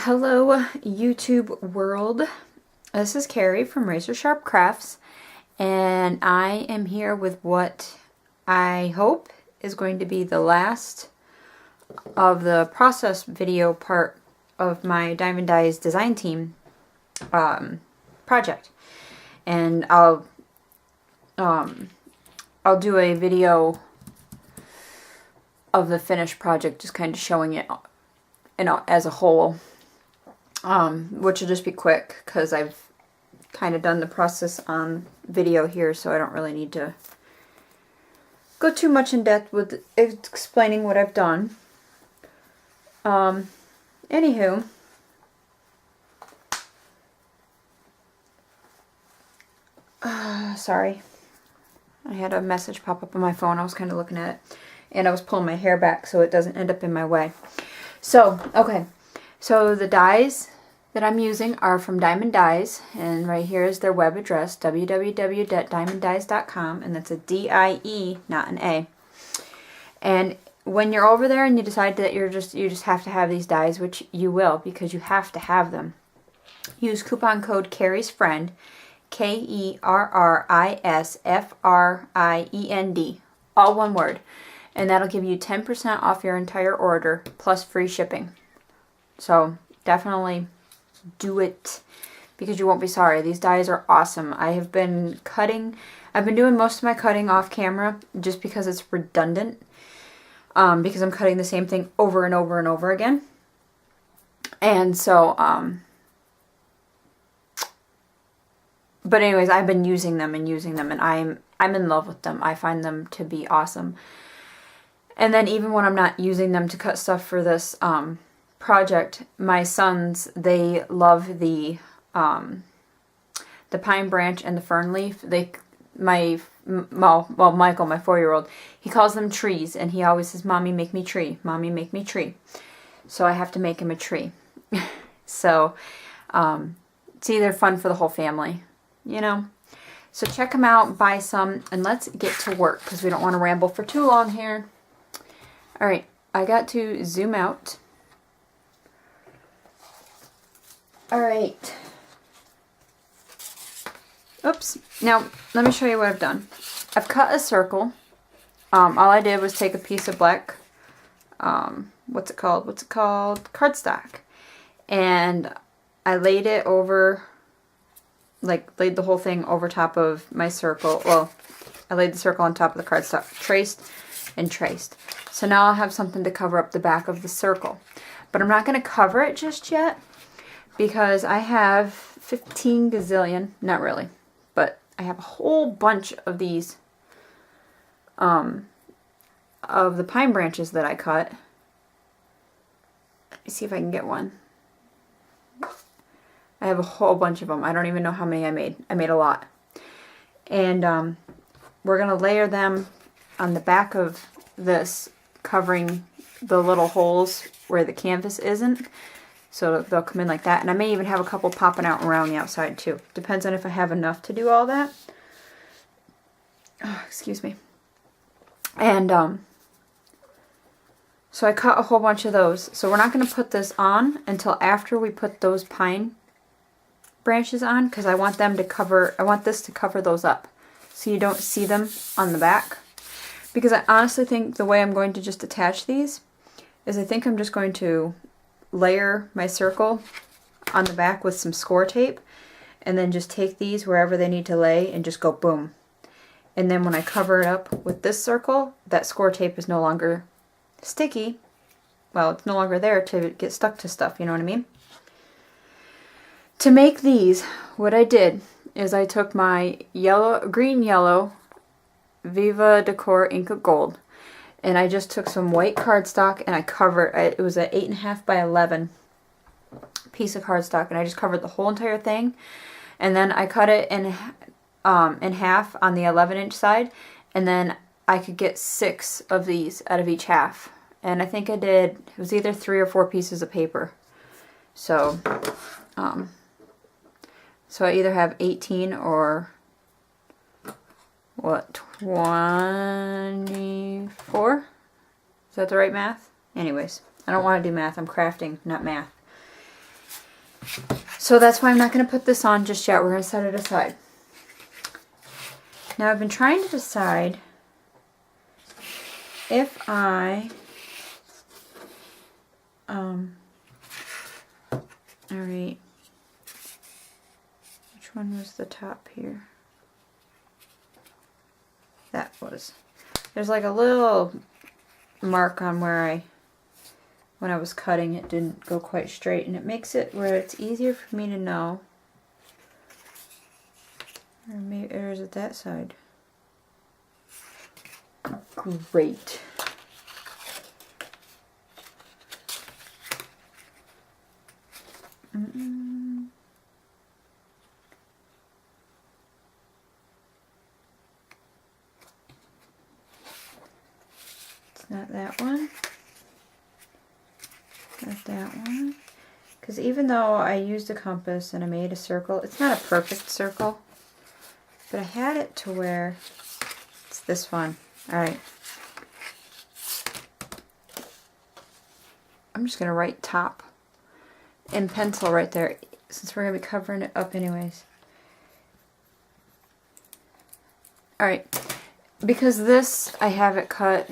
Hello YouTube world, this is Kerri from Razor Sharp Crafts, and I am here with what I hope is going to be the last of the process video part of my Diamond Dies design team project. And I'll do a video of the finished project, just kind of showing it, you know, as a whole. Which will just be quick because I've kind of done the process on video here, so I don't really need to go too much in depth with explaining what I've done. Anywho, sorry, I had a message pop up on my phone. I was kind of looking at it, and I was pulling my hair back so it doesn't end up in my way. So, okay. So the dies that I'm using are from Diemond Dies, and right here is their web address, www.diemonddies.com, and that's a D-I-E, not an A. And when you're over there and you decide that you just have to have these dies, which you will because you have to have them, use coupon code Kerri's Friend, KERRISFRIEND, all one word, and that'll give you 10% off your entire order plus free shipping. So definitely do it because you won't be sorry. These dies are awesome. I've been doing most of my cutting off camera just because it's redundant. Because I'm cutting the same thing over and over and over again. And so, but anyways, I've been using them, and I'm in love with them. I find them to be awesome. And then even when I'm not using them to cut stuff for this, project, my sons, they love the pine branch and the fern leaf. Michael, my 4-year-old, he calls them trees, and he always says, "Mommy, make me tree. Mommy, make me tree." So I have to make him a tree. So, it's either fun for the whole family, you know. So check them out, buy some, and let's get to work because we don't want to ramble for too long here. All right, I got to zoom out. Alright. Oops. Now, let me show you what I've done. I've cut a circle. All I did was take a piece of black, what's it called? Cardstock. And I laid it over, laid the whole thing over top of my circle. Well, I laid the circle on top of the cardstock, traced and traced. So now I'll have something to cover up the back of the circle. But I'm not going to cover it just yet, because I have 15 gazillion, not really, but I have a whole bunch of these, of the pine branches that I cut. Let me see if I can get one. I have a whole bunch of them. I don't even know how many I made. I made a lot. And we're going to layer them on the back of this, covering the little holes where the canvas isn't. So they'll come in like that. And I may even have a couple popping out around the outside too. Depends on if I have enough to do all that. Oh, excuse me. And so I cut a whole bunch of those. So we're not going to put this on until after we put those pine branches on, because I want this to cover those up so you don't see them on the back. Because I honestly think the way I'm going to just attach these is I think I'm just going to layer my circle on the back with some Scor-Tape, and then just take these wherever they need to lay and just go boom. And then when I cover it up with this circle, that Scor-Tape is no longer sticky. Well, it's no longer there to get stuck to stuff, you know what I mean? To make these, what I did is I took my green yellow Viva Decor Inca Gold, and I just took some white cardstock and I covered it. It was an 8.5 by 11 piece of cardstock, and I just covered the whole entire thing. And then I cut it in half on the 11-inch side, and then I could get 6 of these out of each half. And I think it was either 3 or 4 pieces of paper. So, so I either have 18 or what, 24? Is that the right math? Anyways, I don't want to do math. I'm crafting, not math. So that's why I'm not going to put this on just yet. We're going to set it aside. Now I've been trying to decide if I, alright, which one was the top here? That was, there's like a little mark on where when I was cutting it didn't go quite straight, and it makes it where it's easier for me to know. Or is it that side? Great. It's not that one. Not that one. Because even though I used a compass and I made a circle, it's not a perfect circle. But I had it to where it's this one. Alright. I'm just going to write top in pencil right there, since we're going to be covering it up anyways. Alright. Because this, I have it cut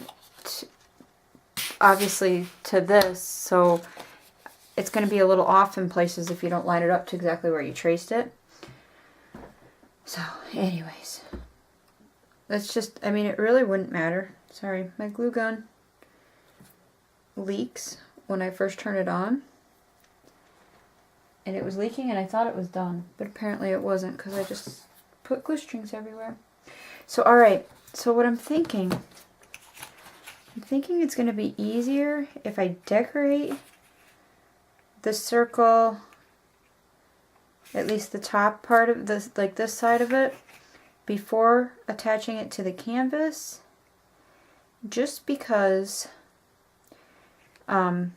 obviously to this, so it's going to be a little off in places if you don't line it up to exactly where you traced it. So, anyways, that's just, I mean, it really wouldn't matter. Sorry, my glue gun leaks when I first turn it on. And it was leaking and I thought it was done, but apparently it wasn't because I just put glue strings everywhere. So, alright, so what I'm thinking it's going to be easier if I decorate the circle, at least the top part of this, like this side of it, before attaching it to the canvas, just because I'll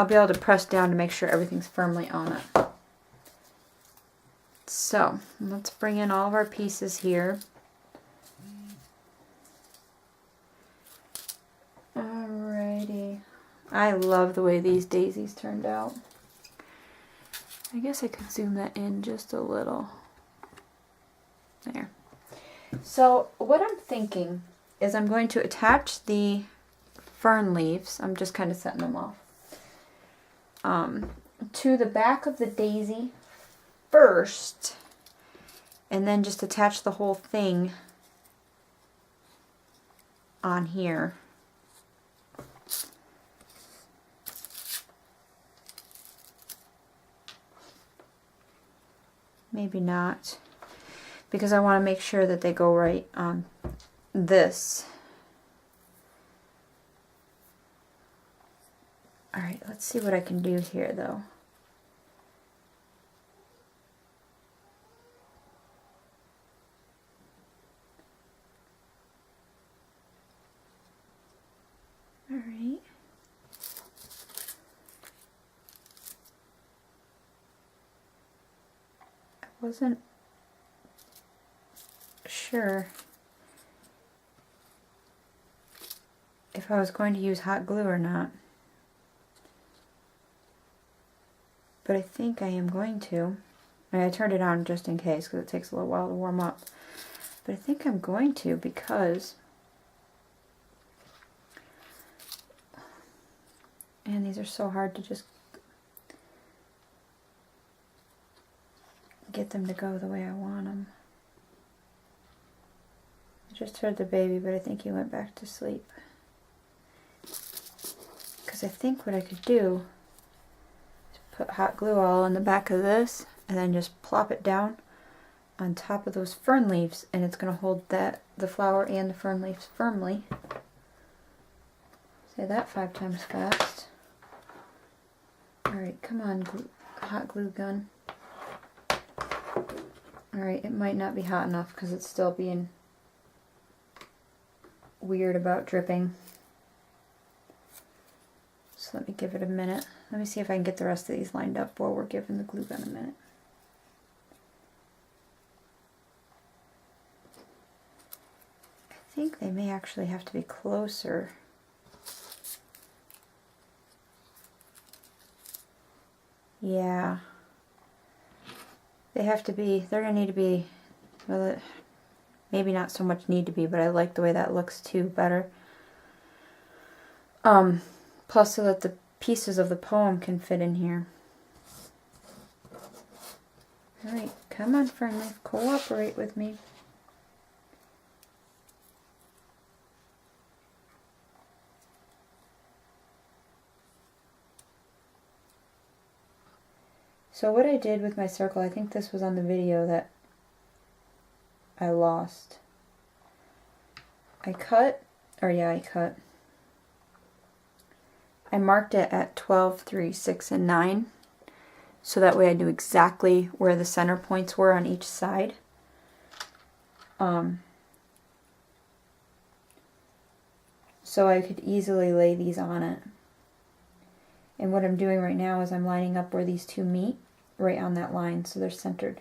be able to press down to make sure everything's firmly on it. So let's bring in all of our pieces here. Alrighty. I love the way these daisies turned out. I guess I could zoom that in just a little. There. So what I'm thinking is I'm going to attach the fern leaves, I'm just kind of setting them off, to the back of the daisy first, and then just attach the whole thing on here. Maybe not, because I want to make sure that they go right on this. Alright, let's see what I can do here though. Alright. I wasn't sure if I was going to use hot glue or not. But I think I am going to. I turned it on just in case because it takes a little while to warm up. But I think I'm going to, because and these are so hard to just get them to go the way I want them. I just heard the baby, but I think he went back to sleep. Because I think what I could do is put hot glue all on the back of this and then just plop it down on top of those fern leaves, and it's going to hold the flower and the fern leaves firmly. Say that 5 times fast. Alright, come on, hot glue gun. Alright, it might not be hot enough because it's still being weird about dripping. So let me give it a minute. Let me see if I can get the rest of these lined up while we're giving the glue gun a minute. I think they may actually have to be closer. Yeah. They have to be, they're going to need to be, well, maybe not so much need to be, but I like the way that looks too better. Plus so that the pieces of the poem can fit in here. Alright, come on, friendly, cooperate with me. So what I did with my circle, I think this was on the video that I lost. I cut. I marked it at 12, 3, 6, and 9. So that way I knew exactly where the center points were on each side. So I could easily lay these on it. And what I'm doing right now is I'm lining up where these two meet, right on that line, so they're centered.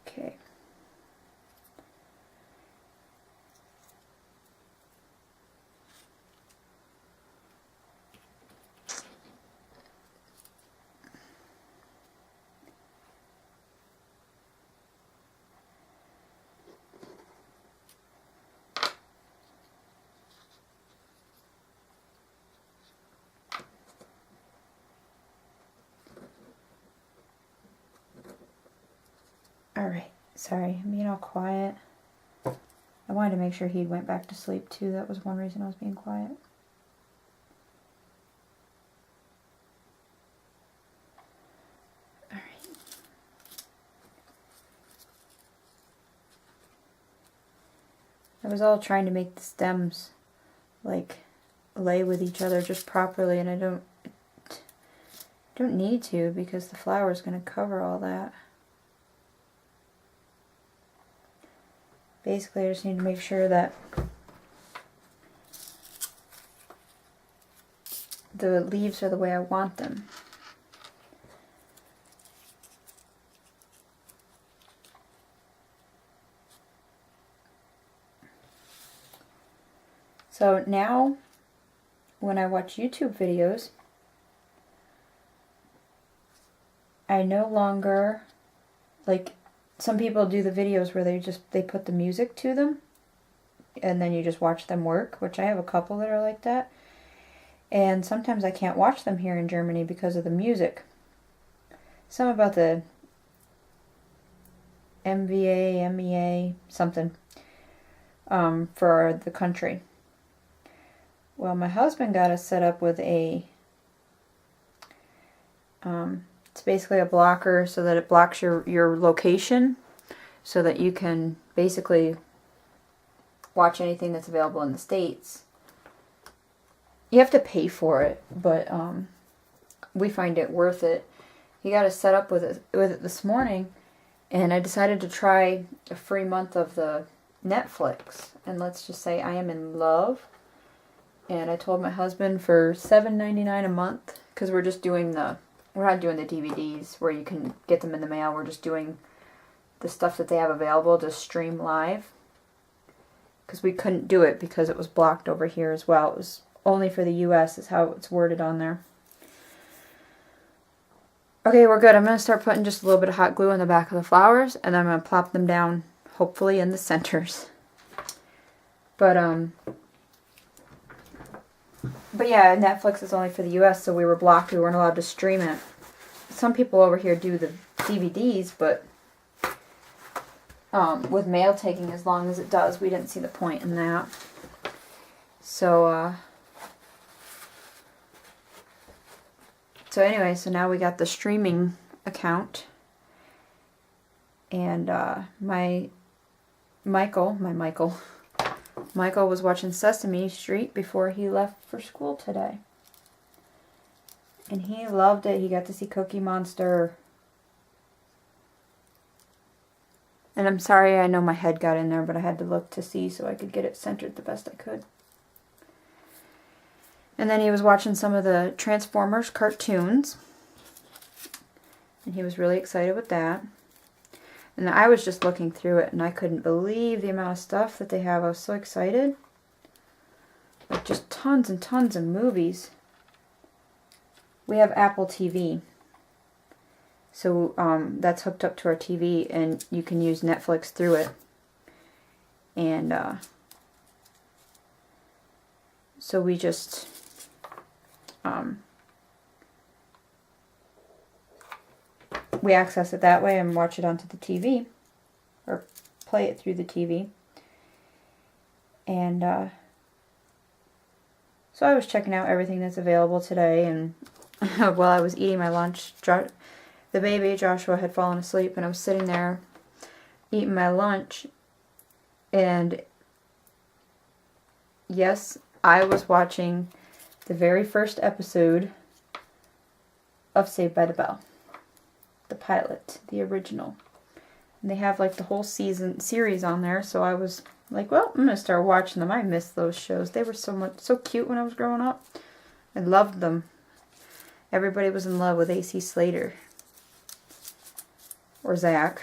Okay. Alright, sorry, I'm being all quiet. I wanted to make sure he went back to sleep too. That was one reason I was being quiet. Alright. I was all trying to make the stems like lay with each other just properly, and I don't need to because the flower is going to cover all that. Basically, I just need to make sure that the leaves are the way I want them. So now, when I watch YouTube videos, I no longer, like, some people do the videos where they put the music to them and then you just watch them work, which I have a couple that are like that. And sometimes I can't watch them here in Germany because of the music. Some about the MVA, MEA, something for the country. Well, my husband got us set up with a, it's basically a blocker so that it blocks your location so that you can basically watch anything that's available in the States. You have to pay for it, but we find it worth it. He got us set up with it this morning, and I decided to try a free month of the Netflix. And let's just say I am in love. And I told my husband for $7.99 a month, because we're just doing we're not doing the DVDs where you can get them in the mail. We're just doing the stuff that they have available to stream live. Because we couldn't do it because it was blocked over here as well. It was only for the US is how it's worded on there. Okay, we're good. I'm going to start putting just a little bit of hot glue on the back of the flowers, and then I'm going to plop them down, hopefully in the centers. But yeah, Netflix is only for the US, so we were blocked. We weren't allowed to stream it. Some people over here do the DVDs, but with mail taking as long as it does, we didn't see the point in that. So anyway, so now we got the streaming account. And Michael was watching Sesame Street before he left for school today. And he loved it. He got to see Cookie Monster. And I'm sorry, I know my head got in there, but I had to look to see so I could get it centered the best I could. And then he was watching some of the Transformers cartoons. And he was really excited with that. And I was just looking through it, and I couldn't believe the amount of stuff that they have. I was so excited. Like, just tons and tons of movies. we have Apple TV. So that's hooked up to our TV, and you can use Netflix through it. And so we just we access it that way and watch it onto the TV, or play it through the TV. And so I was checking out everything that's available today, and while I was eating my lunch, the baby, Joshua, had fallen asleep, and I was sitting there eating my lunch, and yes, I was watching the very first episode of Saved by the Bell. The pilot, the original. And they have like the whole series on there, so I was like, well, I'm going to start watching them. I missed those shows. They were so cute when I was growing up. I loved them. Everybody was in love with A.C. Slater. Or Zach.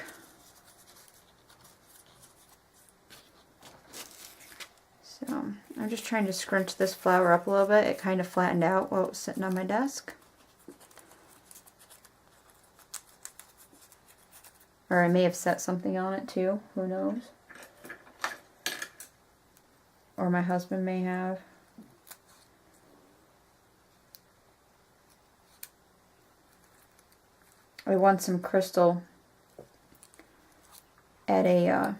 So, I'm just trying to scrunch this flower up a little bit. It kind of flattened out while it was sitting on my desk. Or I may have set something on it too. Who knows? Or my husband may have. I won some crystal at a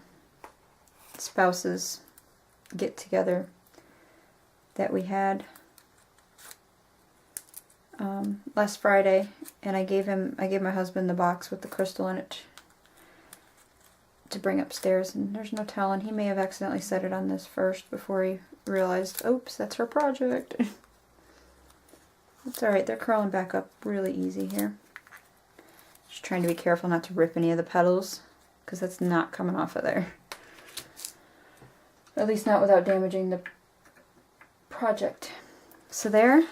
spouse's get-together that we had last Friday, and I gave my husband the box with the crystal in it to bring upstairs, and there's no telling, he may have accidentally set it on this first before he realized, oops, that's her project. It's alright, they're curling back up really easy here. Just trying to be careful not to rip any of the petals, because that's not coming off of there. At least not without damaging the project. So there.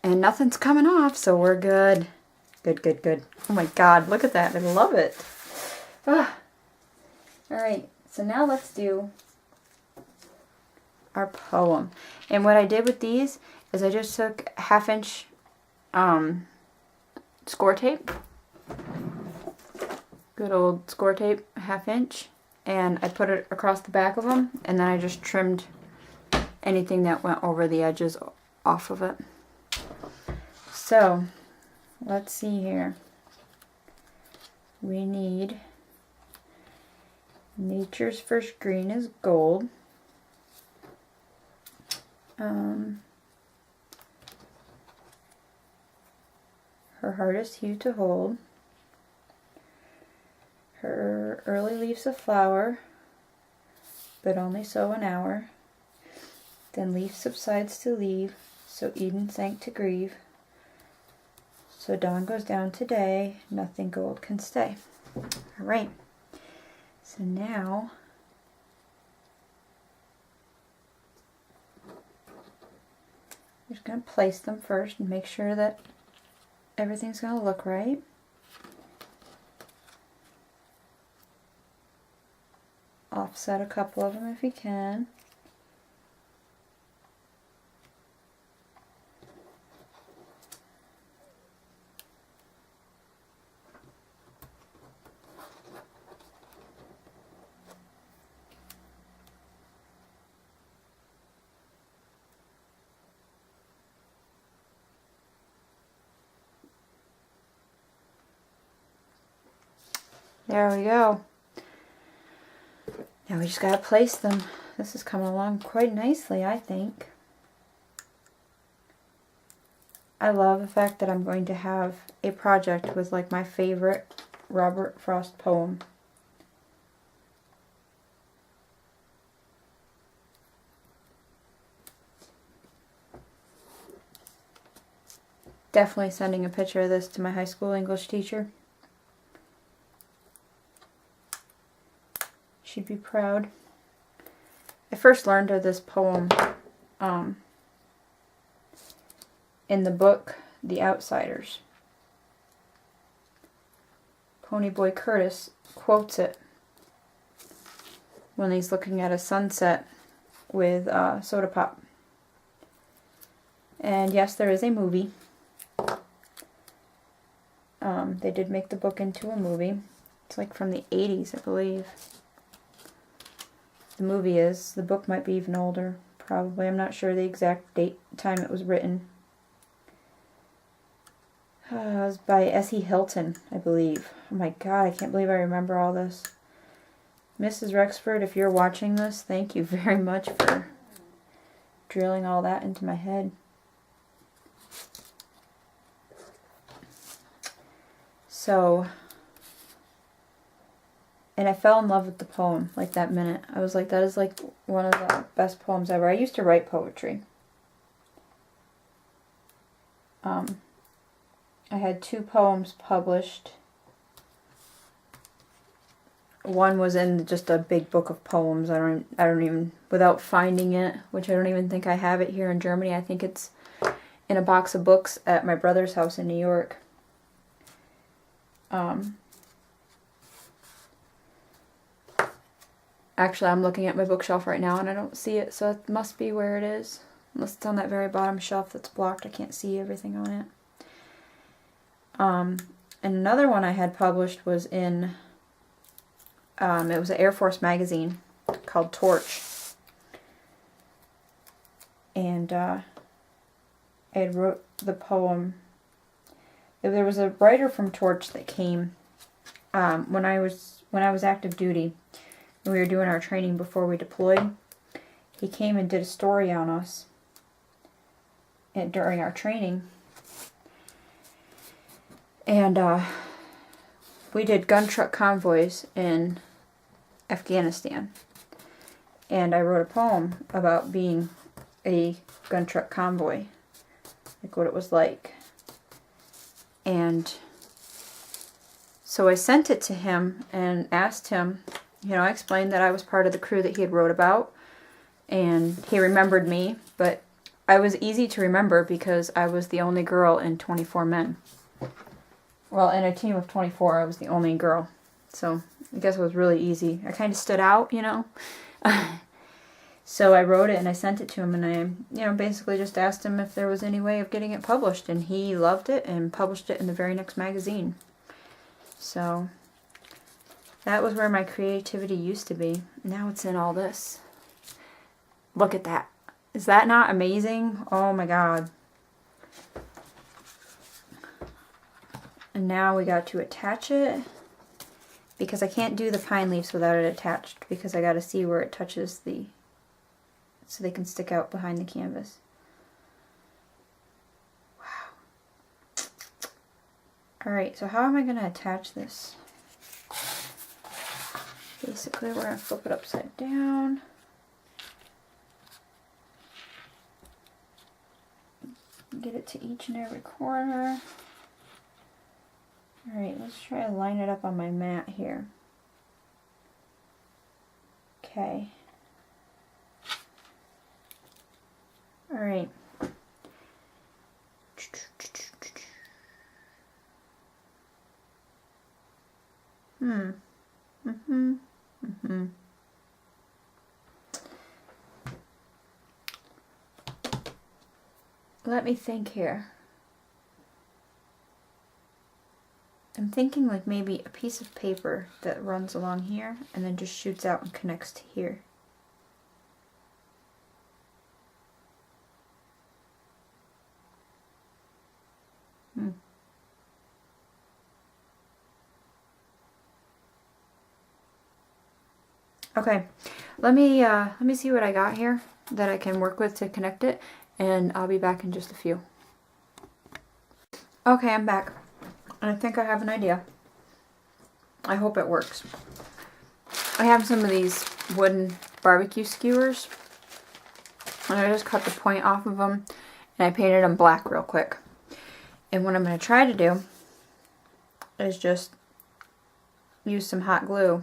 And nothing's coming off, so we're good. Good, good, good. Oh my god, look at that. I love it. Ah. Alright, so now let's do our poem. And what I did with these is I just took 1/2 inch Scor-Tape. Good old Scor-Tape, 1/2 inch. And I put it across the back of them, and then I just trimmed anything that went over the edges off of it. So, let's see here. We need nature's first green is gold. Her hardest hue to hold. Her early leaves a flower, but only so an hour. Then leaf subsides to leave, so Eden sank to grieve. So dawn goes down today, nothing gold can stay. Alright, so now I'm just going to place them first and make sure that everything's going to look right. Offset a couple of them if you can. There we go. Now we just gotta place them. This is coming along quite nicely, I think. I love the fact that I'm going to have a project with like my favorite Robert Frost poem. Definitely sending a picture of this to my high school English teacher. She'd be proud. I first learned of this poem in the book The Outsiders. Ponyboy Curtis quotes it when he's looking at a sunset with soda pop. And yes, there is a movie. They did make the book into a movie. It's like from the 80s, I believe. The movie is. The book might be even older, probably. I'm not sure the exact time it was written. It was by S.E. Hilton, I believe. Oh my god, I can't believe I remember all this. Mrs. Rexford, if you're watching this, thank you very much for drilling all that into my head. So, and I fell in love with the poem, like that minute. I was like, that is like one of the best poems ever. I used to write poetry. I had 2 poems published. One was in just a big book of poems. I don't even, without finding it, which I don't even think I have it here in Germany. I think it's in a box of books at my brother's house in New York. Actually, I'm looking at my bookshelf right now and I don't see it, so it must be where it is. Unless it's on that very bottom shelf that's blocked, I can't see everything on it. And another one I had published was in, it was an Air Force magazine called Torch. And I had wrote the poem. There was a writer from Torch that came when I was active duty. We were doing our training before we deployed. He came and did a story on us during our training. And we did gun truck convoys in Afghanistan. And I wrote a poem about being a gun truck convoy, like what it was like. And so I sent it to him and asked him, you know, I explained that I was part of the crew that he had wrote about, and he remembered me, but I was easy to remember because I was the only girl in 24 men. Well, in a team of 24, I was the only girl, so I guess it was really easy. I kind of stood out, you know. So I wrote it and I sent it to him, and I, you know, basically just asked him if there was any way of getting it published, and he loved it and published it in the very next magazine. So that was where my creativity used to be. Now it's in all this. Look at that. Is that not amazing? Oh my god. And now we got to attach it, because I can't do the pine leaves without it attached, because I got to see where it touches the, so they can stick out behind the canvas. Wow. Alright, so how am I going to attach this? Basically, we're going to flip it upside down. Get it to each and every corner. Alright, let's try to line it up on my mat here. Okay. Alright. Let me think here. I'm thinking like maybe a piece of paper that runs along here and then just shoots out and connects to here. Okay, let me see what I got here that I can work with to connect it, and I'll be back in just a few. Okay, I'm back. And I think I have an idea. I hope it works. I have some of these wooden barbecue skewers, and I just cut the point off of them, and I painted them black real quick. And what I'm going to try to do is just use some hot glue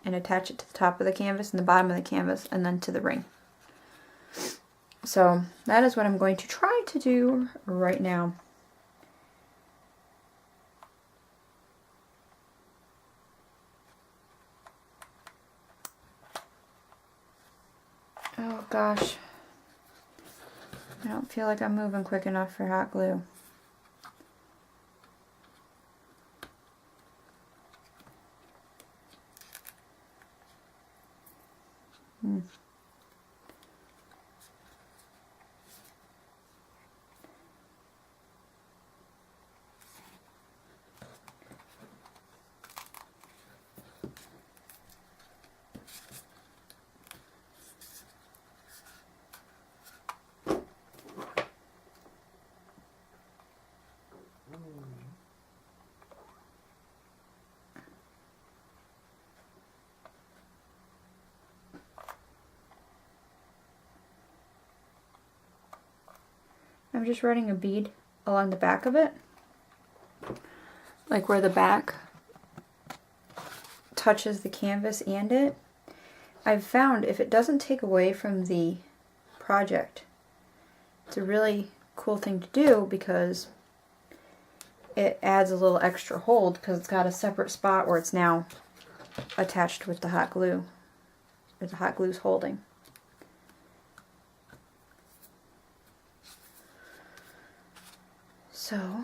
and attach it to the top of the canvas and the bottom of the canvas, and then to the ring. So that is what I'm going to try to do right now. Oh gosh. I don't feel like I'm moving quick enough for hot glue. I'm just running a bead along the back of it, like where the back touches the canvas and it. I've found if it doesn't take away from the project, it's a really cool thing to do because it adds a little extra hold because it's got a separate spot where it's now attached with the hot glue, or the hot glue's holding. So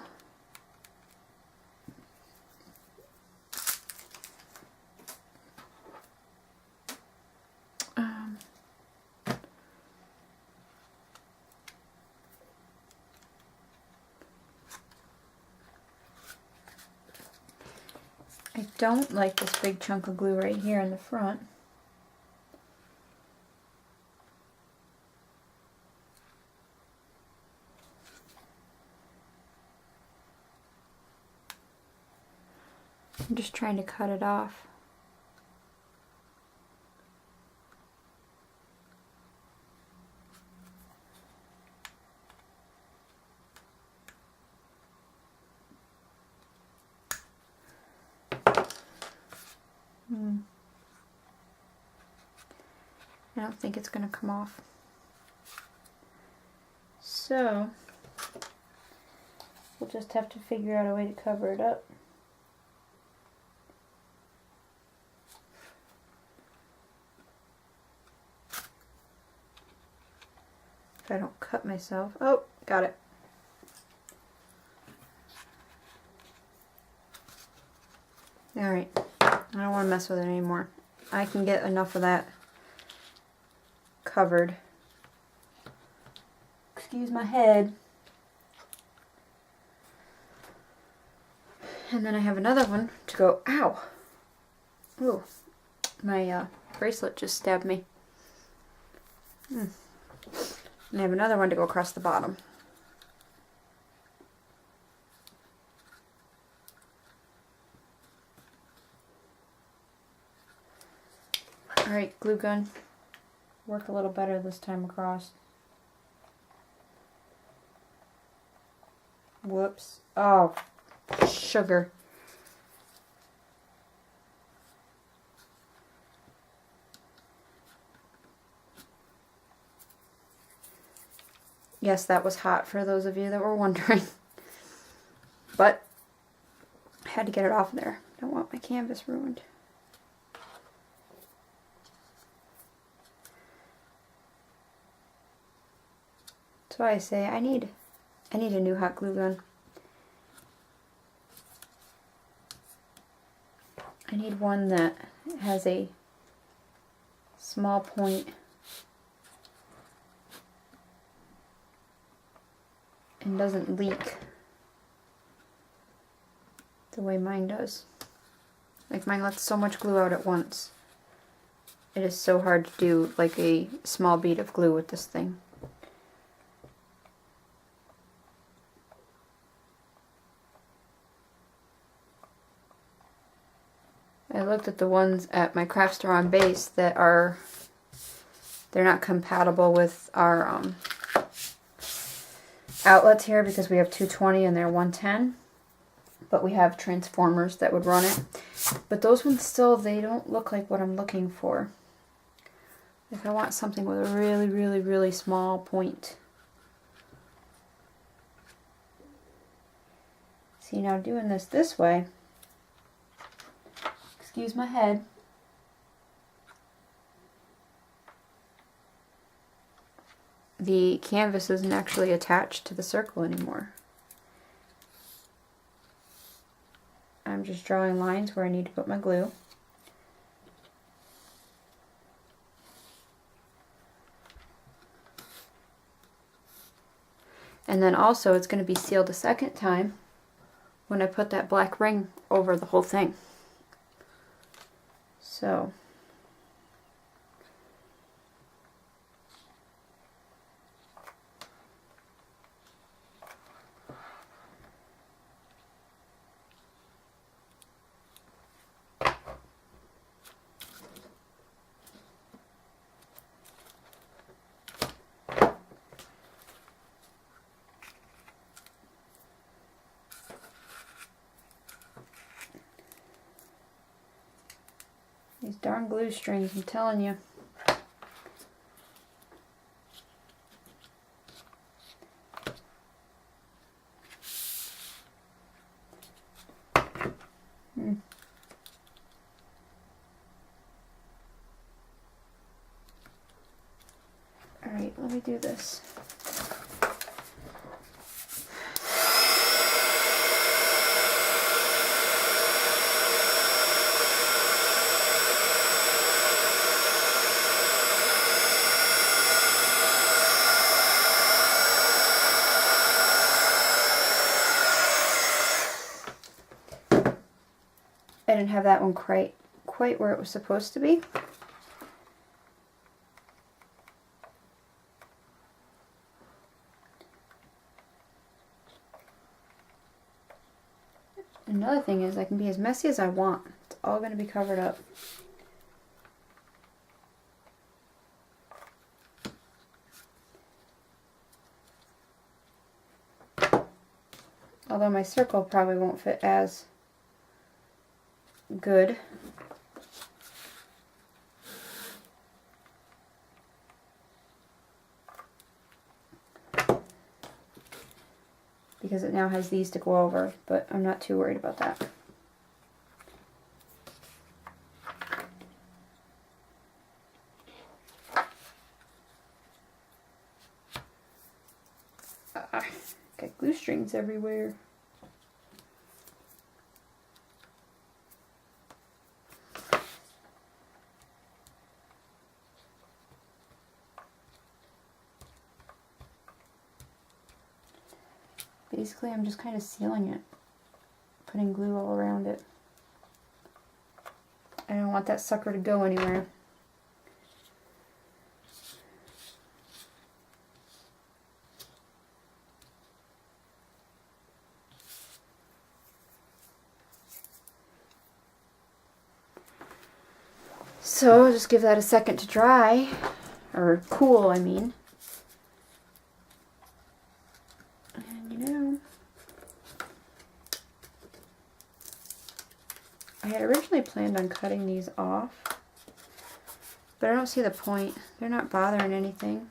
I don't like this big chunk of glue right here in the front. I'm just trying to cut it off. I don't think it's going to come off. So we'll just have to figure out a way to cover it up. If I don't cut myself. Oh, got it. Alright, I don't want to mess with it anymore. I can get enough of that covered. Excuse my head. And then I have another one to go, ow! Ooh, my bracelet just stabbed me. And I have another one to go across the bottom. Alright, glue gun. Work a little better this time across. Whoops. Oh, sugar. Yes, that was hot for those of you that were wondering. But I had to get it off there. Don't want my canvas ruined. That's why I say I need a new hot glue gun. I need one that has a small point and doesn't leak the way mine does. Like mine lets so much glue out at once. It is so hard to do like a small bead of glue with this thing. I looked at the ones at my craft store on base that are, they're not compatible with our outlets here because we have 220 and they're 110. But we have transformers that would run it. But those ones still, they don't look like what I'm looking for. Like I want something with a really, really, really small point. See, now doing this way, excuse my head. the canvas isn't actually attached to the circle anymore. I'm just drawing lines where I need to put my glue. And then also it's going to be sealed a second time when I put that black ring over the whole thing. So these darn glue strings, I'm telling you. Alright, let me do this. I didn't have that one quite where it was supposed to be. Another thing is I can be as messy as I want. It's all going to be covered up. Although my circle probably won't fit as good. Because it now has these to go over, but I'm not too worried about that. Got glue strings everywhere. Basically, I'm just kind of sealing it, putting glue all around it. I don't want that sucker to go anywhere. So I'll just give that a second to dry, or cool, I mean. I had originally planned on cutting these off, but I don't see the point. They're not bothering anything.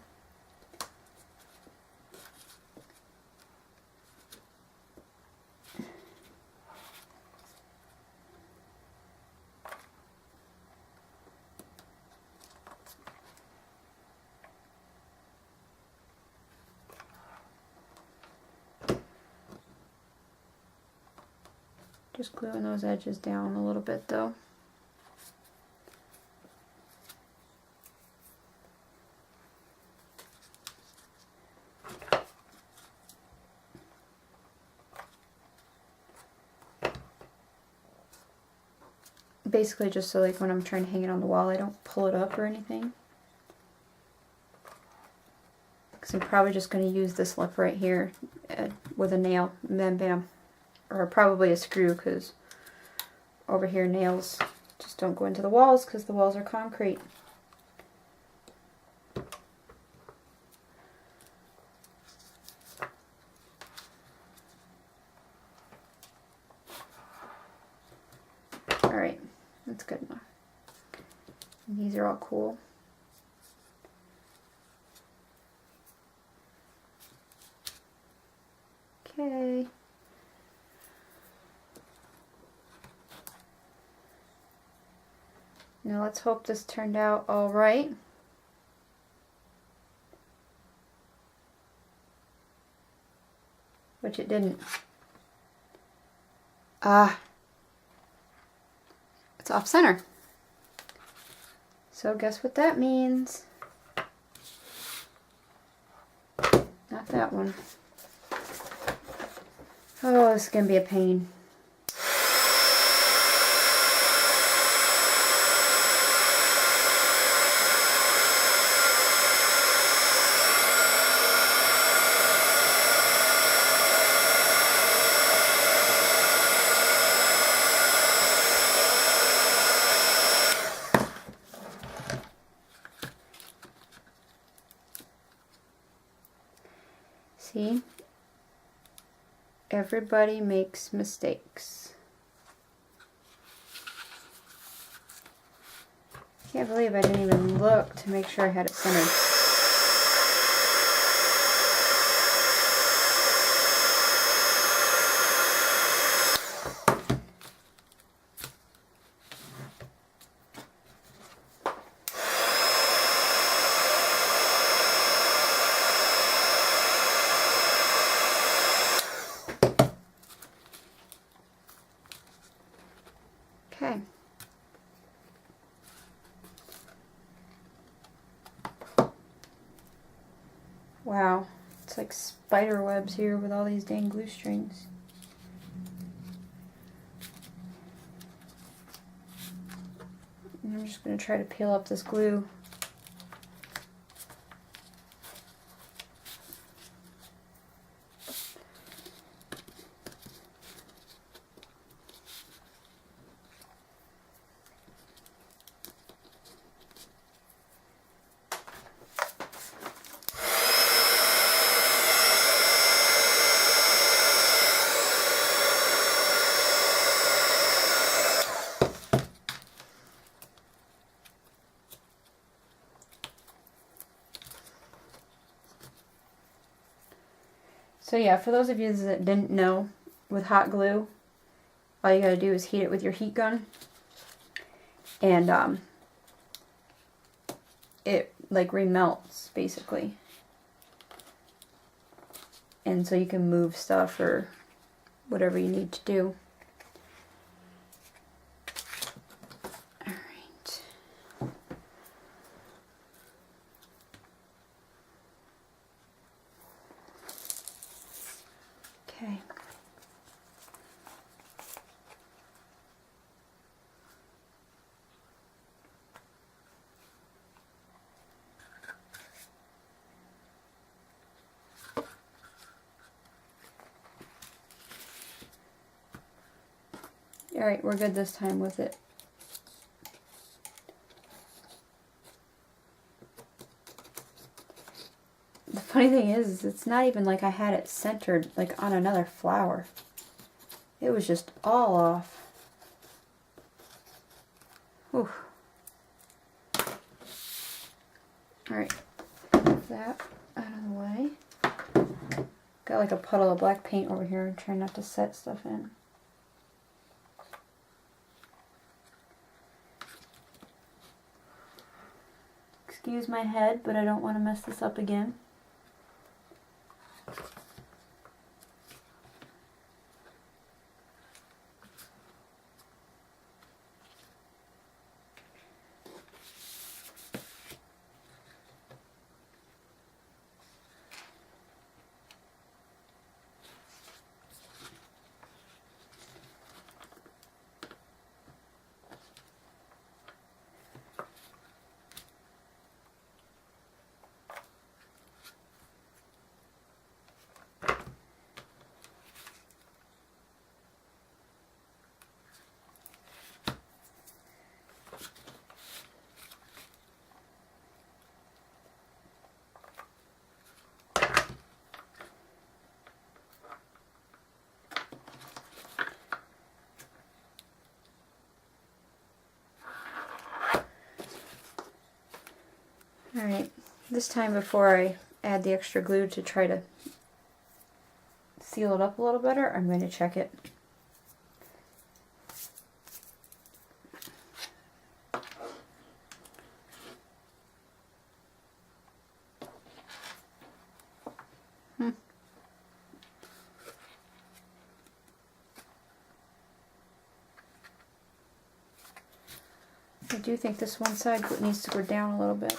Just gluing those edges down a little bit though. Basically just so like when I'm trying to hang it on the wall I don't pull it up or anything. Because I'm probably just going to use this lip right here with a nail and then bam. Or probably a screw, because over here nails just don't go into the walls because the walls are concrete. Alright, that's good enough. And these are all cool. Okay. Now let's hope this turned out all right. which it didn't. Ah, it's off center. So guess what that means? Not that one. Oh, this is gonna be a pain. See? Everybody makes mistakes. Can't believe I didn't even look to make sure I had it centered. Okay. Wow, it's like spider webs here with all these dang glue strings. And I'm just going to try to peel up this glue. So yeah, for those of you that didn't know, with hot glue, all you gotta do is heat it with your heat gun, and it like remelts basically, and so you can move stuff or whatever you need to do. Alright. Okay. Alright, we're good this time with it. The funny thing is it's not even like I had it centered like on another flower. It was just all off. Whew. Alright, move that out of the way. Got like a puddle of black paint over here. I'm trying not to set stuff in. Excuse my head, but I don't want to mess this up again. Alright, this time before I add the extra glue to try to seal it up a little better, I'm going to check it. do think this one side needs to go down a little bit.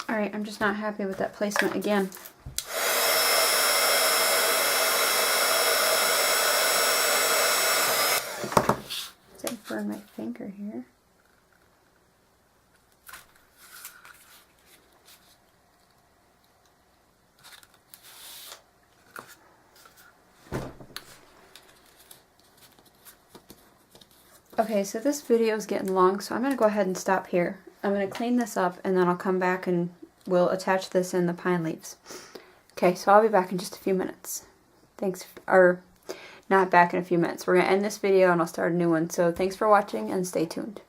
Alright, I'm just not happy with that placement again. Let's burn my finger here. Okay, so this video is getting long, so I'm going to go ahead and stop here. I'm going to clean this up and then I'll come back and we'll attach this in the pine leaves. Okay, so I'll be back in just a few minutes. Thanks, or not back in a few minutes. We're going to end this video and I'll start a new one. So thanks for watching and stay tuned.